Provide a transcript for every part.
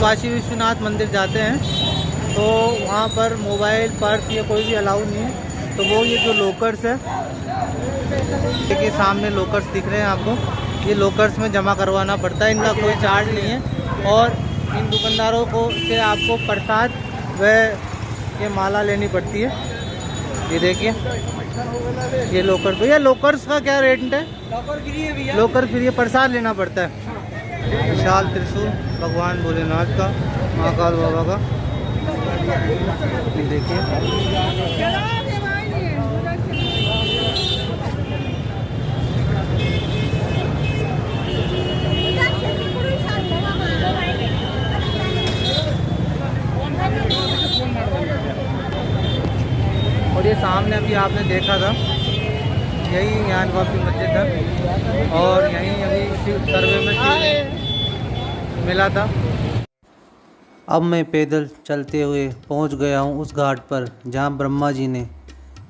काशी विश्वनाथ मंदिर जाते हैं तो वहाँ पर मोबाइल पर्स या कोई भी अलाउ नहीं है। तो वो ये जो लॉकर्स है, देखिए सामने लॉकर्स दिख रहे हैं आपको, ये लॉकर्स में जमा करवाना पड़ता है, इनका कोई चार्ज नहीं है। और इन दुकानदारों को से आपको प्रसाद व ये माला लेनी पड़ती है। ये देखिए ये लॉकर, भैया लॉकर्स का क्या रेट है? लॉकर फ्री है भैया, लॉकर फ्री है, प्रसाद लेना पड़ता है। विशाल त्रिशूल भगवान भोलेनाथ का, महाकाल बाबा का, ये देखिए। और ये सामने अभी आपने देखा था, यही ज्ञान वापी मस्जिद था और यहीं अभी सर्वे में मिला था। अब मैं पैदल चलते हुए पहुंच गया हूं उस घाट पर जहां ब्रह्मा जी ने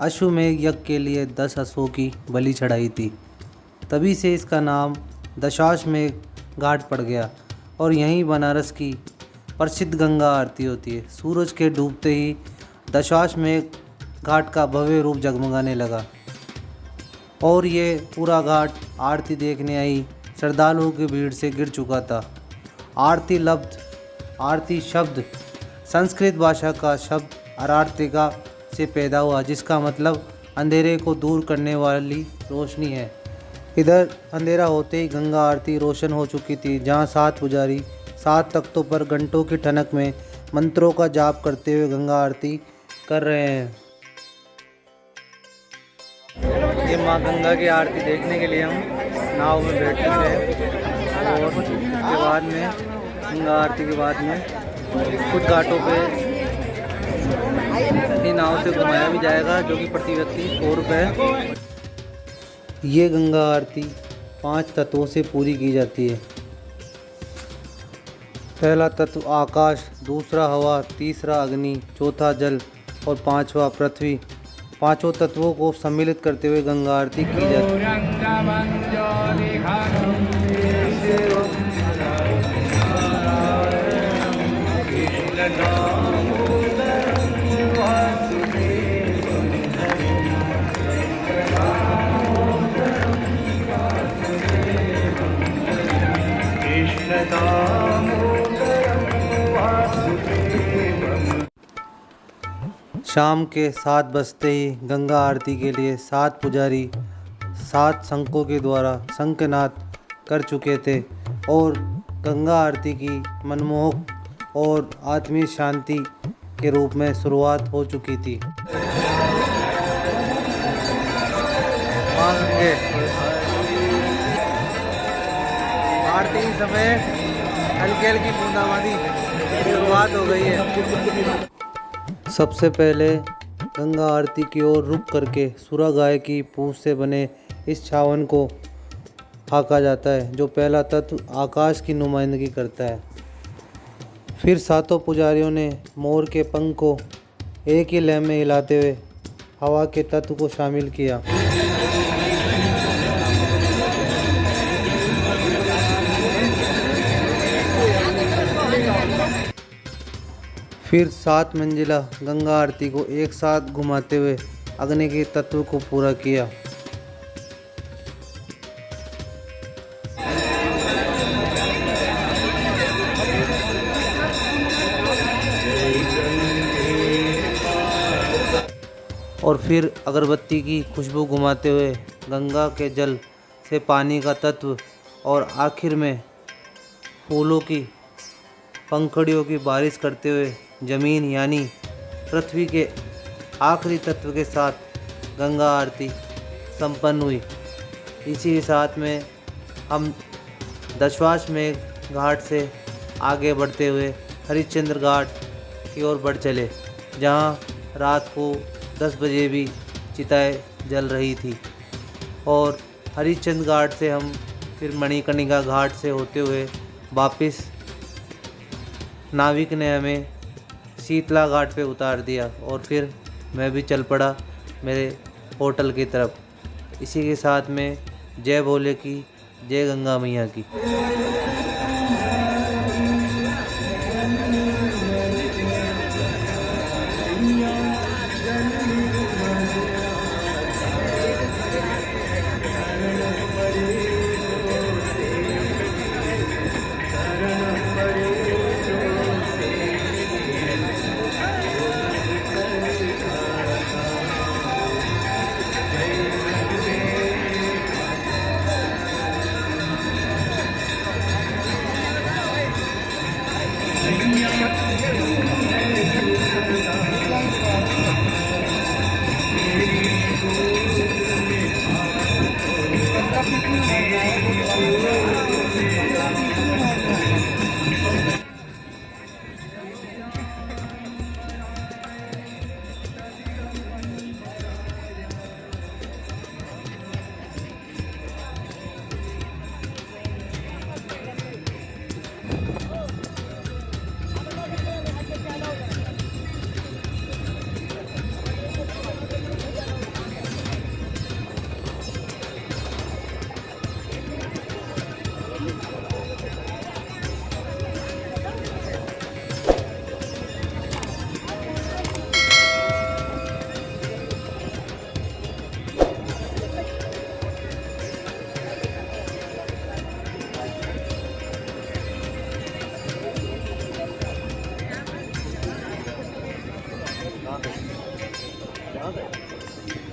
अश्वमेध यज्ञ के लिए 10 अश्वों की बलि चढ़ाई थी। तभी से इसका नाम दशाश्वमेध घाट पड़ गया और यहीं बनारस की प्रसिद्ध गंगा आरती होती है। सूरज के डूबते ही दशाश्वमेध घाट का भव्य रूप जगमगाने लगा और ये पूरा घाट आरती देखने आई श्रद्धालुओं की भीड़ से घिर चुका था। आरती शब्द संस्कृत भाषा का शब्द अरार्तिका से पैदा हुआ, जिसका मतलब अंधेरे को दूर करने वाली रोशनी है। इधर अंधेरा होते ही गंगा आरती रोशन हो चुकी थी, जहाँ 7 पुजारी 7 तख्तों पर घंटों की ठनक में मंत्रों का जाप करते हुए गंगा आरती कर रहे हैं। ये माँ गंगा की आरती देखने के लिए हम नाव में बैठ चुके हैं और उसके बाद में गंगा आरती के बाद में कुछ घाटों पे इस नाव से घुमाया भी जाएगा, जो कि प्रति व्यक्ति 100 रुपये है। ये गंगा आरती 5 तत्वों से पूरी की जाती है। पहला तत्व आकाश, दूसरा हवा, तीसरा अग्नि, चौथा जल और 5वां पृथ्वी। 5 तत्वों को सम्मिलित करते हुए गंगा आरती की जाती है। शाम के 7 बजते ही गंगा आरती के लिए 7 पुजारी 7 शंखों के द्वारा शंखनाद कर चुके थे और गंगा आरती की मनमोहक और आत्मीय शांति के रूप में शुरुआत हो चुकी थी। आरती समय हल्की हल्की बूंदाबांदी शुरुआत हो गई है। सबसे पहले गंगा आरती की ओर रुक करके सुरा गाय की पूंछ से बने इस छावन को हाँका जाता है, जो पहला तत्व आकाश की नुमाइंदगी करता है। फिर 7 पुजारियों ने मोर के पंख को एक ही लय में हिलाते हुए हवा के तत्व को शामिल किया। फिर 7 मंजिला गंगा आरती को एक साथ घुमाते हुए अग्नि के तत्व को पूरा किया। और फिर अगरबत्ती की खुशबू घुमाते हुए गंगा के जल से पानी का तत्व और आखिर में फूलों की पंखुड़ियों की बारिश करते हुए जमीन यानी पृथ्वी के आखिरी तत्व के साथ गंगा आरती संपन्न हुई। इसी के साथ में हम दशाश्वमेध घाट से आगे बढ़ते हुए हरिश्चंद्र घाट की ओर बढ़ चले, जहां रात को 10 बजे भी चिताएं जल रही थी। और हरिश्चंद्र घाट से हम फिर मणिकर्णिका घाट से होते हुए वापस नाविक ने हमें शीतला घाट पे उतार दिया और फिर मैं भी चल पड़ा मेरे होटल की तरफ। इसी के साथ में जय भोले की, जय गंगा मैया की। यहाँ पे